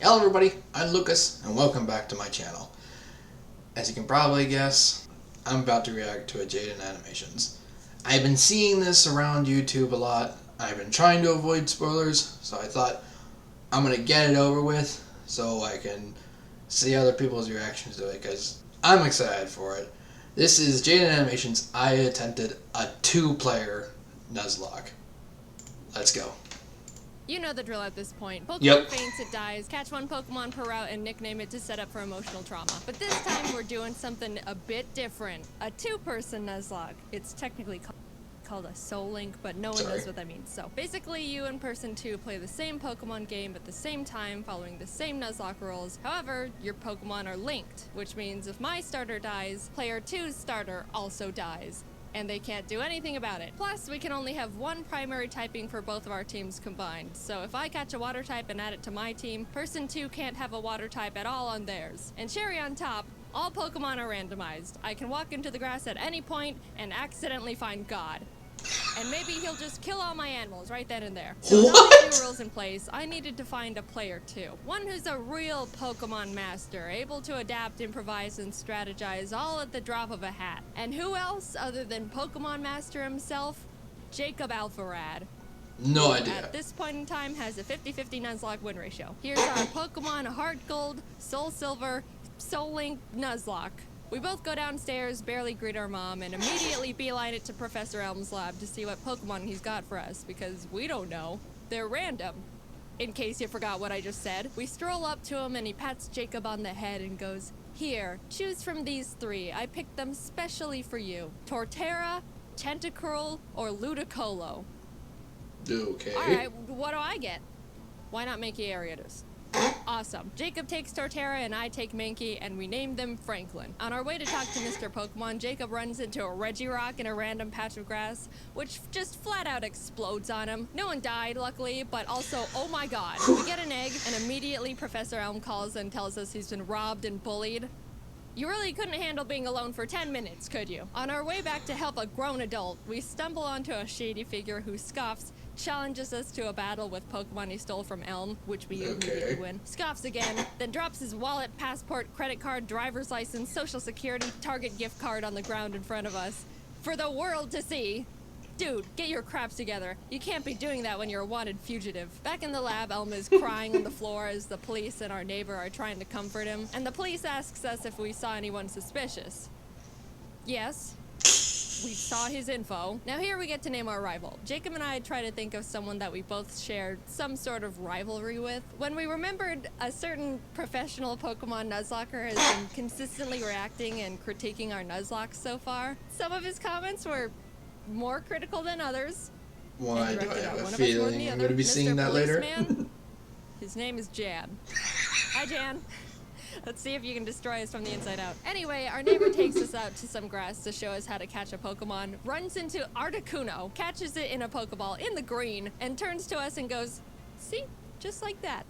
Hello everybody, I'm Lucas, and welcome back to my channel. As you can probably guess, I'm about to react to a Jaiden animations. I've been seeing this around YouTube a lot. I've been trying to avoid spoilers, so I thought I'm gonna get it over with so I can see other people's reactions to it, because I'm excited for it. This is Jaiden Animations. I attempted a 2-player Nuzlocke. Let's go. You know the drill at this point. Pokemon Yep. faints, it dies, catch one Pokemon per route and nickname it to set up for emotional trauma. But this time we're doing something a bit different. A 2-person Nuzlocke. It's technically called a Soul Link, but no one knows what that means. So basically you and person 2 play the same Pokemon game at the same time, following the same Nuzlocke rules. However, your Pokemon are linked, which means if my starter dies, player 2's starter also dies. And they can't do anything about it. Plus, we can only have one primary typing for both of our teams combined. So if I catch a water type and add it to my team, person 2 can't have a water type at all on theirs. And cherry on top, all Pokemon are randomized. I can walk into the grass at any point and accidentally find God. And maybe he'll just kill all my animals right then and there. So with all these new rules in place, I needed to find a player 2. One who's a real Pokemon master, able to adapt, improvise, and strategize all at the drop of a hat. And who else other than Pokemon Master himself? Jacob Alpharad. No idea. At this point in time has a 50-50 Nuzlocke win ratio. Here's our Pokemon Heart Gold, Soul Silver, Soul Link Nuzlocke. We both go downstairs, barely greet our mom, and immediately beeline it to Professor Elm's lab to see what Pokemon he's got for us, because we don't know. They're random. In case you forgot what I just said. We stroll up to him and he pats Jacob on the head and goes, "Here, choose from these 3. I picked them specially for you. Torterra, Tentacruel, or Ludicolo." Okay. Alright, what do I get? Why not Mankey Ariatus? Awesome. Jacob takes Torterra and I take Mankey, and we name them Franklin. On our way to talk to Mr. Pokemon, Jacob runs into a Regirock in a random patch of grass, which just flat out explodes on him. No one died, luckily, but also, oh my god. We get an egg, and immediately Professor Elm calls and tells us he's been robbed and bullied. You really couldn't handle being alone for 10 minutes, could you? On our way back to help a grown adult, we stumble onto a shady figure who scoffs, challenges us to a battle with Pokemon he stole from Elm, which we immediately win. Scoffs again, then drops his wallet, passport, credit card, driver's license, social security, Target gift card on the ground in front of us. For the world to see. Dude, get your craps together. You can't be doing that when you're a wanted fugitive. Back in the lab, Elm is crying on the floor as the police and our neighbor are trying to comfort him. And the police asks us if we saw anyone suspicious. Yes. We saw his info. Now here we get to name our rival. Jacob and I try to think of someone that we both shared some sort of rivalry with. When we remembered a certain professional Pokemon Nuzlocker has been consistently reacting and critiquing our Nuzlocke so far, some of his comments were more critical than others. Why do I have a feeling I'm going to be seeing that later? His name is Jan. Hi, Jan. Let's see if you can destroy us from the inside out. Anyway, our neighbor takes us out to some grass to show us how to catch a Pokemon, runs into Articuno, catches it in a Pokeball in the green, and turns to us and goes, "See? Just like that."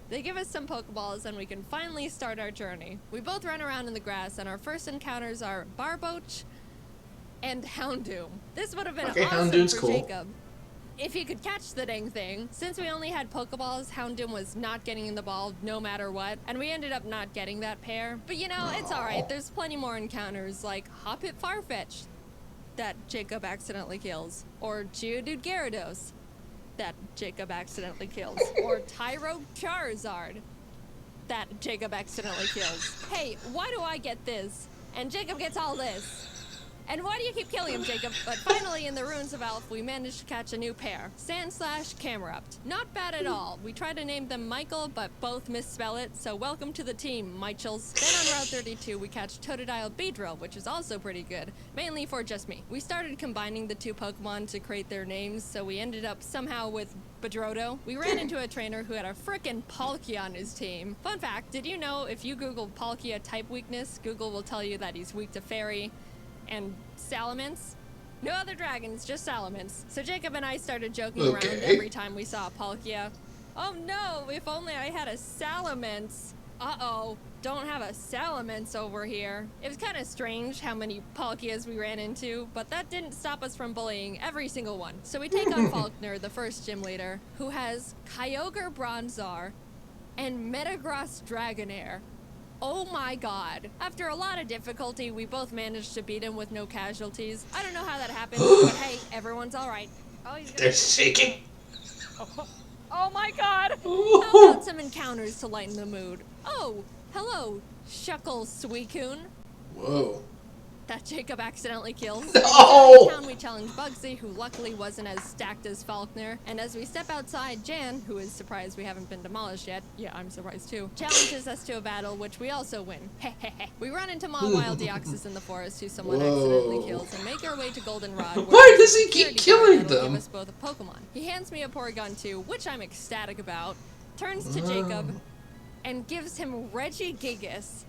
They give us some Pokeballs and we can finally start our journey. We both run around in the grass and our first encounters are Barboach and Houndoom. This would have been awesome for Jacob if he could catch the dang thing. Since we only had Pokeballs, Houndoom was not getting in the ball no matter what, and we ended up not getting that pair. But you know, it's alright. There's plenty more encounters like Hoppip Farfetch that Jacob accidentally kills, or Geodude Gyarados that Jacob accidentally kills, or Tyro Charizard that Jacob accidentally kills. Hey, why do I get this? And Jacob gets all this. And why do you keep killing him, Jacob? But finally, in the Ruins of Elf, we managed to catch a new pair. Sandslash, Camerupt. Not bad at all. We tried to name them Michael, but both misspell it, so welcome to the team, Michels. Then on Route 32, we catch Totodile Beedrill, which is also pretty good, mainly for just me. We started combining the 2 Pokemon to create their names, so we ended up somehow with Bedrodo. We ran into a trainer who had a frickin' Palkia on his team. Fun fact, did you know if you Google Palkia type weakness, Google will tell you that he's weak to Fairy and Salamence? No other dragons, just Salamence. So Jacob and I started joking around every time we saw a Palkia. Oh no, if only I had a Salamence. Uh-oh. don't have a Salamence over here. It was kind of strange how many Palkias we ran into, but that didn't stop us from bullying every single one. So we take on Faulkner, the first gym leader, who has Kyogre Bronzor and Metagross Dragonair. Oh my god. After a lot of difficulty, we both managed to beat him with no casualties. I don't know how that happened, but hey, everyone's alright. Oh, They're shaking. Oh my god! How about some encounters to lighten the mood? Oh, hello, Shuckle Suicune. Whoa. That Jacob accidentally kills. No! In town we challenge Bugsy, who luckily wasn't as stacked as Faulkner. And as we step outside, Jan, who is surprised we haven't been demolished yet, yeah, I'm surprised too, challenges us to a battle, which we also win. We run into Mawile Deoxys in the forest, who someone accidentally kills, and make our way to Goldenrod. Why does he keep killing them? Give us both a Pokemon. He hands me a Porygon 2, which I'm ecstatic about, turns to Jacob, and gives him Regigigas,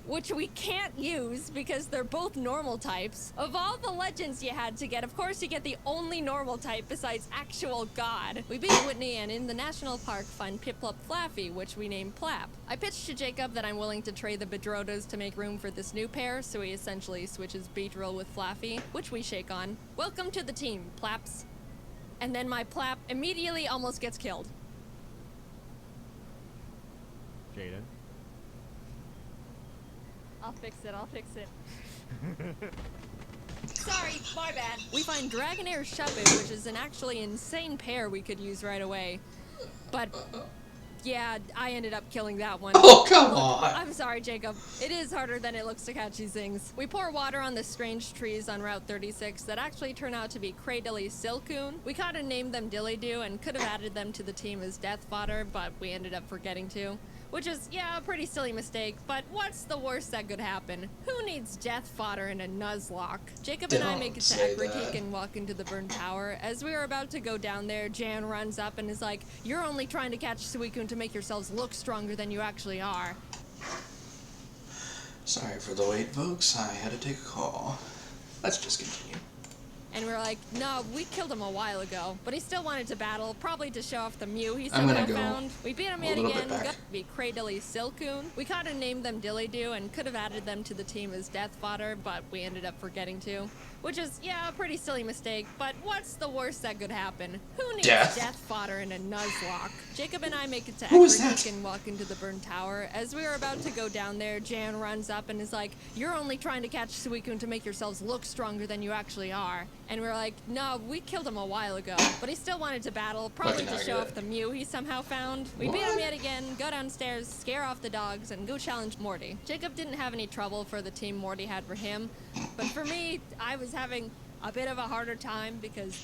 which we can't use because they're both normal types. Of all the legends you had to get, of course you get the only normal type besides actual God. We beat Whitney and in the national park find Piplup Flaffy, which we name Plap. I pitched to Jacob that I'm willing to trade the Bedrotas to make room for this new pair, so he essentially switches Beedrill with Flaffy, which we shake on. Welcome to the team, Plaps. And then my Plap immediately almost gets killed. Jaiden. I'll fix it. Sorry, my bad. We find Dragonair Shubbit, which is an actually insane pair we could use right away. But, yeah, I ended up killing that one. Oh, come on! I'm sorry, Jacob. It is harder than it looks to catch these things. We pour water on the strange trees on Route 36 that actually turn out to be Cradily Silcoon. We kinda named them Dillydoo and could have added them to the team as death fodder, but we ended up forgetting to. Which is, yeah, a pretty silly mistake, but what's the worst that could happen? Who needs death fodder in a Nuzlocke? Jacob and I make it to Equertique and walk into the Burn Tower. As we were about to go down there, Jan runs up and is like, "You're only trying to catch Suicune to make yourselves look stronger than you actually are." Sorry for the wait, folks. I had to take a call. Let's just continue. And we're like, no, we killed him a while ago. But he still wanted to battle, probably to show off the Mew he somehow found. We beat him yet again, got to be Cradily Silcoon. We kinda named them Dillydoo and could have added them to the team as death fodder, but we ended up forgetting to. Which is, yeah, a pretty silly mistake, but what's the worst that could happen? Who needs death fodder in a Nuzlocke? Jacob and I make it to Equertique and walk into the Burn Tower. As we were about to go down there, Jan runs up and is like, "You're only trying to catch Suicune to make yourselves look stronger than you actually are." And we're like, no, we killed him a while ago. But he still wanted to battle, probably to show off the Mew he somehow found. We beat him yet again, go downstairs, scare off the dogs, and go challenge Morty. Jacob didn't have any trouble for the team Morty had for him. But for me, I was having a bit of a harder time because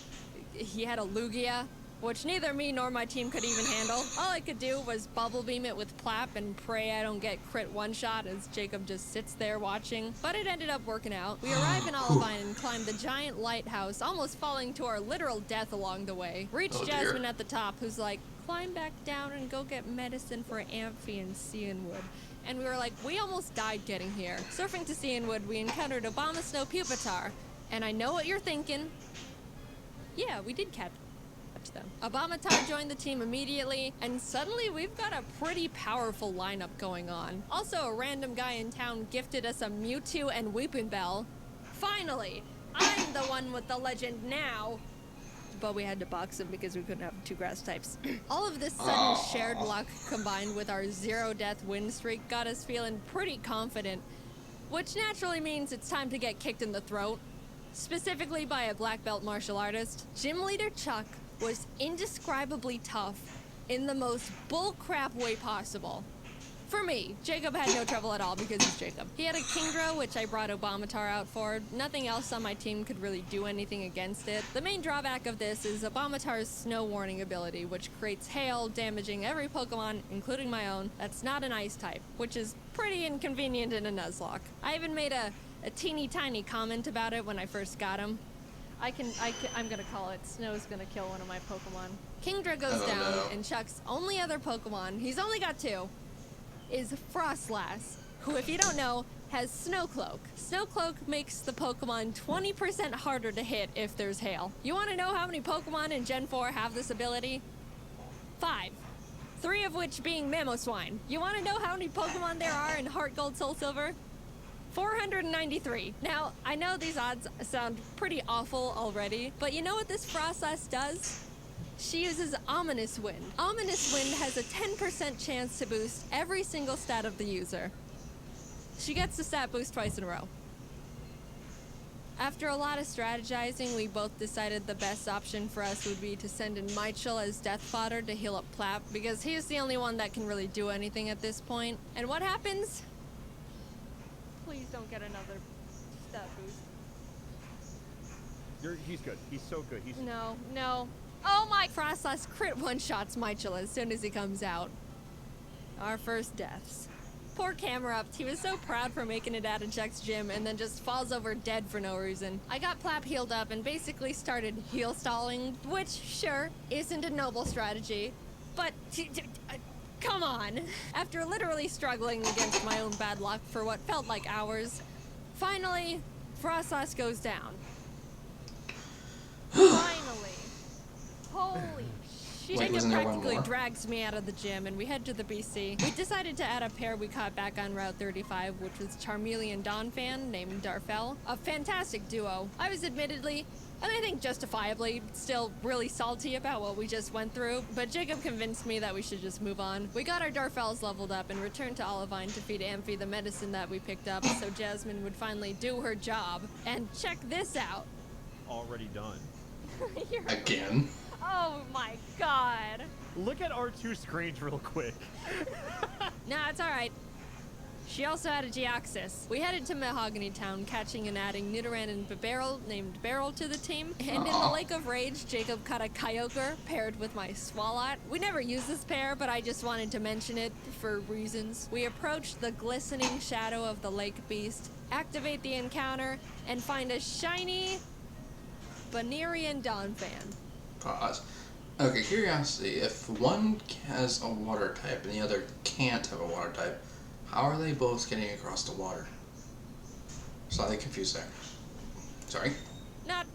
he had a Lugia, which neither me nor my team could even handle. All I could do was bubble beam it with Plap and pray I don't get crit one-shot as Jacob just sits there watching. But it ended up working out. We arrive in Olivine and climb the giant lighthouse, almost falling to our literal death along the way. Reach Jasmine at the top, who's like, "Climb back down and go get medicine for Amphi and Cianwood." And we were like, we almost died getting here. Surfing to Cianwood, we encountered Abomasnow Pupitar. And I know what you're thinking. Yeah, we did catch them. Abomasnow joined the team immediately, and suddenly we've got a pretty powerful lineup going on. Also, a random guy in town gifted us a Mewtwo and Weepinbell. Finally, I'm the one with the legend now. But we had to box him because we couldn't have two grass types. All of this sudden shared luck combined with our 0-death win streak got us feeling pretty confident, which naturally means it's time to get kicked in the throat, specifically by a black belt martial artist. Gym leader Chuck was indescribably tough in the most bullcrap way possible. For me, Jacob had no trouble at all because he's Jacob. He had a Kingdra, which I brought Abomasnow out for. Nothing else on my team could really do anything against it. The main drawback of this is Abomasnow's Snow Warning ability, which creates hail, damaging every Pokemon, including my own, that's not an ice type, which is pretty inconvenient in a Nuzlocke. I even made a teeny tiny comment about it when I first got him. I'm gonna call it, Snow's gonna kill one of my Pokemon. Kingdra goes down, and Chuck's only other Pokemon, he's only got two, is Frostlass, who, if you don't know, has Snowcloak. Snowcloak makes the Pokemon 20% harder to hit if there's hail. You want to know how many Pokemon in Gen 4 have this ability? 5. 3 of which being Mamoswine. You want to know how many Pokemon there are in Heart Gold Soul Silver? 493. Now, I know these odds sound pretty awful already, but you know what this Frostlass does? She uses Ominous Wind. Ominous Wind has a 10% chance to boost every single stat of the user. She gets the stat boost twice in a row. After a lot of strategizing, we both decided the best option for us would be to send in Michel as death fodder to heal up Plap, because he is the only one that can really do anything at this point. And what happens? Please don't get another stat boost. He's good. He's so good. No. Oh my! Frostlass crit one-shots Michel as soon as he comes out. Our first deaths. Poor Camerupt, he was so proud for making it out of Jack's gym and then just falls over dead for no reason. I got Plap healed up and basically started heal stalling, which, sure, isn't a noble strategy, but come on. After literally struggling against my own bad luck for what felt like hours, finally, Frostlass goes down. Finally. Holy shit. Jacob practically drags me out of the gym and we head to the BC. We decided to add a pair we caught back on Route 35, which was Charmeleon Donphan named Darfell. A fantastic duo. I was admittedly, and I think justifiably, still really salty about what we just went through, but Jacob convinced me that we should just move on. We got our Darfells leveled up and returned to Olivine to feed Amphi the medicine that we picked up so Jasmine would finally do her job. And check this out. Already done. Again? Oh my god. Look at our 2 screens real quick. Nah, it's alright. She also had a Geoxys. We headed to Mahogany Town, catching and adding Nidoran and Bibarel named Beryl to the team. And in the Lake of Rage, Jacob caught a Kyogre paired with my Swalot. We never used this pair, but I just wanted to mention it for reasons. We approached the glistening shadow of the lake beast, activate the encounter, and find a shiny Banerian Donphan. Pause. Okay, curiosity. If one has a water type and the other can't have a water type, how are they both getting across the water? Slightly confused there. Sorry? Not,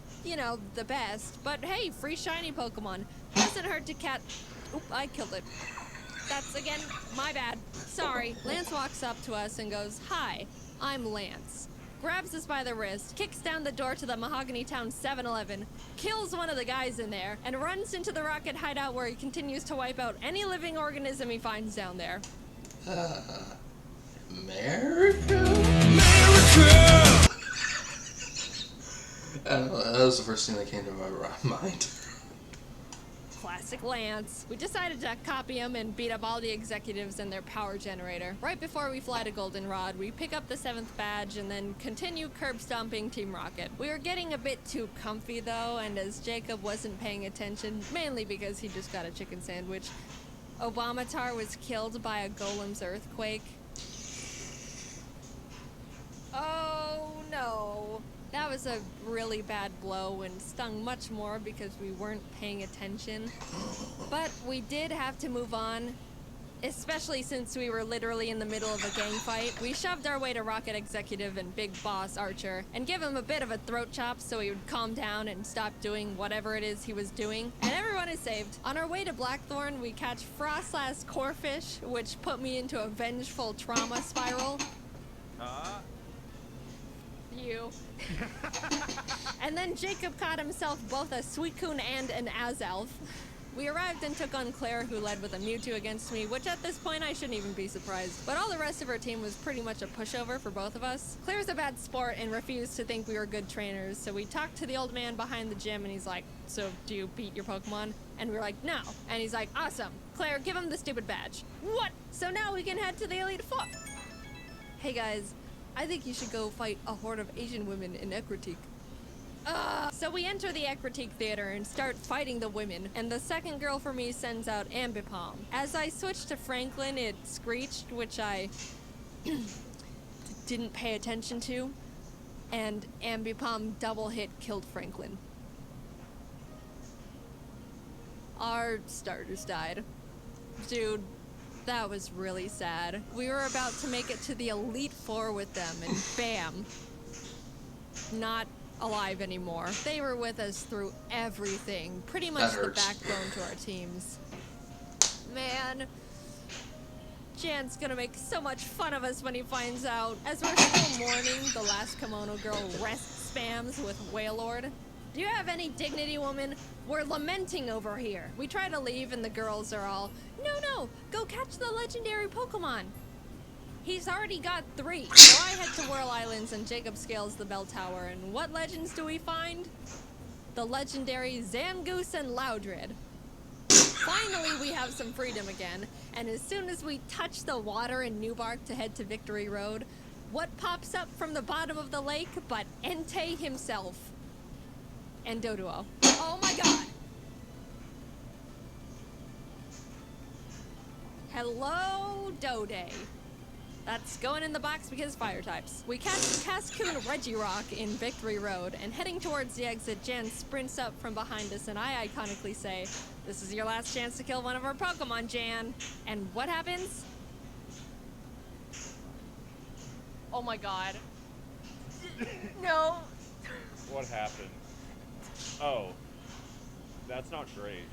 the best, but hey, free shiny Pokemon. Doesn't hurt to Oop, I killed it. That's, again, my bad. Sorry. Lance walks up to us and goes, "Hi, I'm Lance." Grabs us by the wrist, kicks down the door to the Mahogany Town 7-Eleven, kills one of the guys in there, and runs into the rocket hideout where he continues to wipe out any living organism he finds down there. America? I don't know, that was the first thing that came to my mind. Classic Lance. We decided to copy him and beat up all the executives and their power generator. Right before we fly to Goldenrod, we pick up the 7th badge and then continue curb stomping Team Rocket. We were getting a bit too comfy though, and as Jacob wasn't paying attention, mainly because he just got a chicken sandwich, Obamatar was killed by a Golem's earthquake. Oh no. That was a really bad blow and stung much more because we weren't paying attention. But we did have to move on, especially since we were literally in the middle of a gang fight. We shoved our way to Rocket Executive and Big Boss Archer and give him a bit of a throat chop so he would calm down and stop doing whatever it is he was doing. And everyone is saved. On our way to Blackthorn, we catch Frostlass Corfish, which put me into a vengeful trauma spiral. You. And then Jacob caught himself both a Suicune and an Azelf. We arrived and took on Claire, who led with a Mewtwo against me, which at this point I shouldn't even be surprised. But all the rest of our team was pretty much a pushover for both of us. Claire's a bad sport and refused to think we were good trainers, so we talked to the old man behind the gym and he's like, "So do you beat your Pokemon?" And we were like, "No." And he's like, "Awesome. Claire, give him the stupid badge." What? So now we can head to the Elite Four. Hey guys, I think you should go fight a horde of Asian women in Ekritique. So we enter the Ekritique Theater and start fighting the women, and the second girl for me sends out Ambipom. As I switched to Franklin, it screeched, which I didn't pay attention to, and Ambipom double hit killed Franklin. Our starters died. Dude, that was really sad. We were about to make it to the Elite Four with them, and bam. Not alive anymore. They were with us through everything. Pretty much the backbone to our teams. Man, man. Jan's gonna make so much fun of us when he finds out. As we're still mourning, the last kimono girl rest spams with Wailord. Do you have any dignity, woman? We're lamenting over here. We try to leave and the girls are all, no, go catch the legendary Pokemon. He's already got 3. So I head to Whirl Islands and Jacob scales the bell tower. And what legends do we find? The legendary Zangoose and Loudred. Finally, we have some freedom again. And as soon as we touch the water in Newbark to head to Victory Road, what pops up from the bottom of the lake but Entei himself? And Doduo. Oh my god! Hello, Dode. That's going in the box because fire types. We catch Cascoon Regirock in Victory Road, and heading towards the exit, Jan sprints up from behind us, and I iconically say, "This is your last chance to kill one of our Pokemon, Jan." And what happens? Oh my god. No. What happened? Oh. That's not great.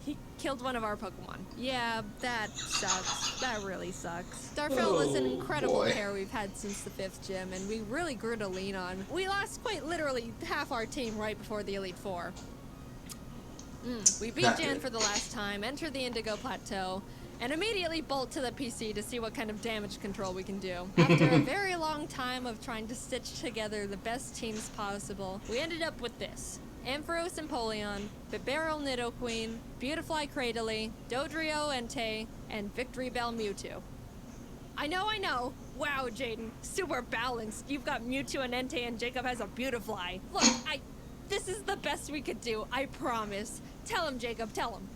He killed one of our Pokemon. Yeah, that sucks. That really sucks. Darfell is an incredible pair we've had since the 5th gym, and we really grew to lean on. We lost quite literally half our team right before the Elite Four. We beat Jan for the last time, enter the Indigo Plateau, and immediately bolt to the PC to see what kind of damage control we can do. After a very long time of trying to stitch together the best teams possible, we ended up with this. Ampharos Empoleon, Bibarel Nidoqueen, Beautifly Cradily, Dodrio Entei, and Victory Bell Mewtwo. I know! Wow, Jaiden, super balanced. You've got Mewtwo and Entei, and Jacob has a Beautifly. Look, this is the best we could do, I promise. Tell him, Jacob, tell him.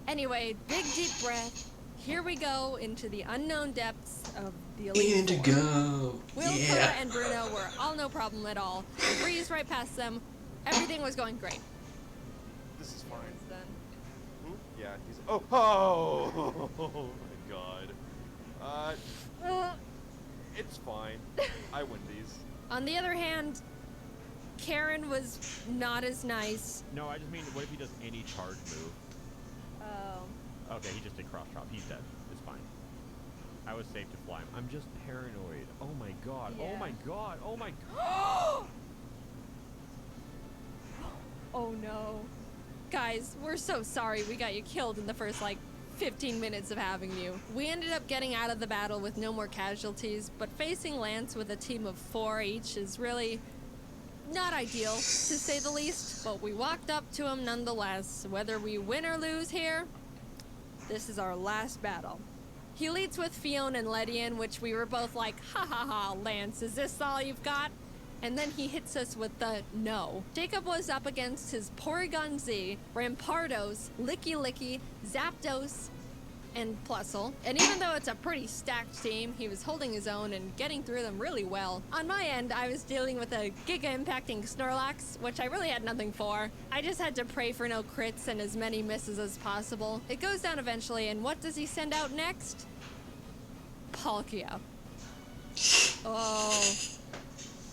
Anyway, big deep breath. Here we go into the unknown depths of the Elite Four. Indigo! Will, Koga, and Bruno were all no problem at all. We breezed right past them. Everything was going great. This is fine. It's done. Yeah, he's. Oh my god. It's fine. I win these. On the other hand, Karen was not as nice. No, I just mean, what if he does any charge move? Oh. Okay, he just did cross chop. He's dead. It's fine. I was safe to fly him. I'm just paranoid. Oh my god. Yeah. Oh my god. Oh my god. Oh no. Guys, we're so sorry we got you killed in the first, 15 minutes of having you. We ended up getting out of the battle with no more casualties, but facing Lance with a team of 4 each is really not ideal, to say the least, but we walked up to him nonetheless. Whether we win or lose here, this is our last battle. He leads with Fiona and Ledian, which we were both like, ha ha ha, Lance, is this all you've got? And then he hits us with the no. Jacob was up against his Porygon Z, Rampardos, Licky Licky, Zapdos, and Plusle. And even though it's a pretty stacked team, he was holding his own and getting through them really well. On my end, I was dealing with a Giga-impacting Snorlax, which I really had nothing for. I just had to pray for no crits and as many misses as possible. It goes down eventually, and what does he send out next? Palkia. Oh...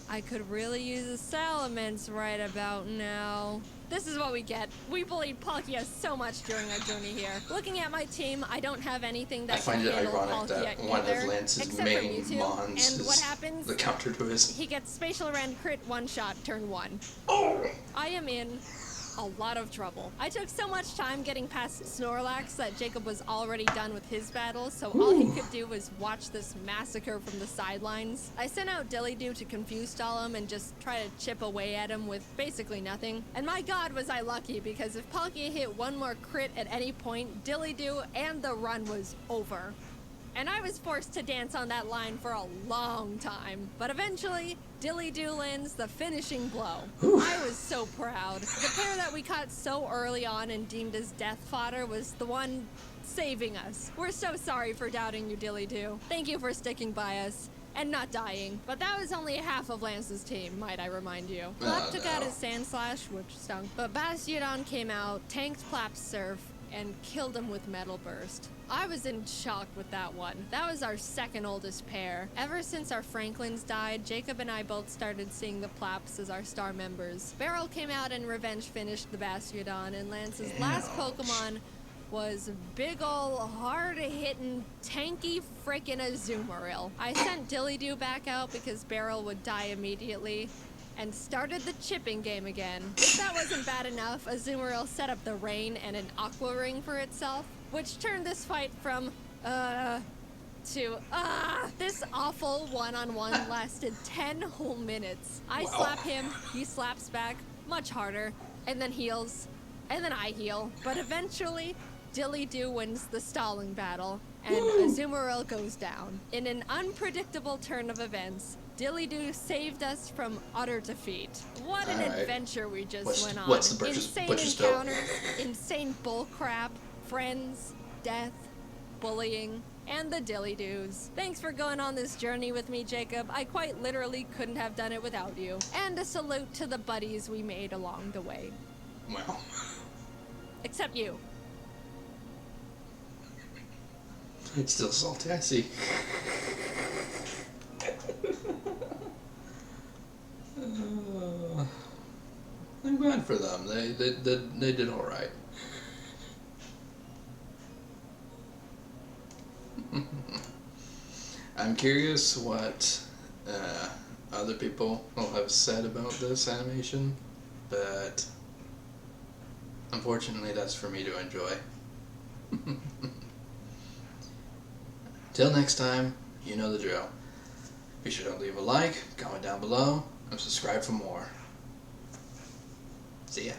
I could really use a Salamence right about now. This is what we get. We bullied Palkia so much during our journey here. Looking at my team, I don't have anything that can handle Palkia I find it ironic that one of Lance's main mons and what happens? The counter to his. He gets Spatial Rend crit one-shot turn 1. Oh! I am in a lot of trouble. I took so much time getting past Snorlax that Jacob was already done with his battle, so all he could do was watch this massacre from the sidelines. I sent out Dillydoo to confuse stall him and just try to chip away at him with basically nothing. And my god was I lucky, because if Palkia hit one more crit at any point, Dillydoo and the run was over. And I was forced to dance on that line for a long time. But eventually, Dillydoo lands the finishing blow. I was so proud. The pair that we caught so early on and deemed as death fodder was the one saving us. We're so sorry for doubting you, Dillydoo. Thank you for sticking by us and not dying. But that was only half of Lance's team, might I remind you. Plap took out his Sand Slash, which stunk. But Bastiodon came out, tanked Plap's Surf, and killed him with Metal Burst. I was in shock with that one. That was our second oldest pair. Ever since our Franklins died, Jacob and I both started seeing the Plaps as our star members. Beryl came out and revenge finished the Bastiodon, and Lance's last Pokemon was big ol' hard-hitting, tanky frickin' Azumarill. I sent Dilly-Doo back out because Beryl would die immediately, and started the chipping game again. If that wasn't bad enough, Azumarill set up the rain and an aqua ring for itself, which turned this fight from, to, this awful one-on-one lasted 10 whole minutes. I slap him, he slaps back, much harder, and then heals, and then I heal. But eventually, Dilly-Doo wins the stalling battle, and Azumarill goes down. In an unpredictable turn of events, Dilly-Doo saved us from utter defeat. What an adventure we just went on. What's the Insane butcher's encounters, insane bullcrap, friends, death, bullying, and the Dilly-Doos. Thanks for going on this journey with me, Jacob. I quite literally couldn't have done it without you. And a salute to the buddies we made along the way. Well. Except you. It's still salty, I see. I'm glad for them. They did all right. I'm curious what other people will have said about this animation, but unfortunately that's for me to enjoy. Till next time, you know the drill. Be sure to leave a like, comment down below, and subscribe for more. See ya.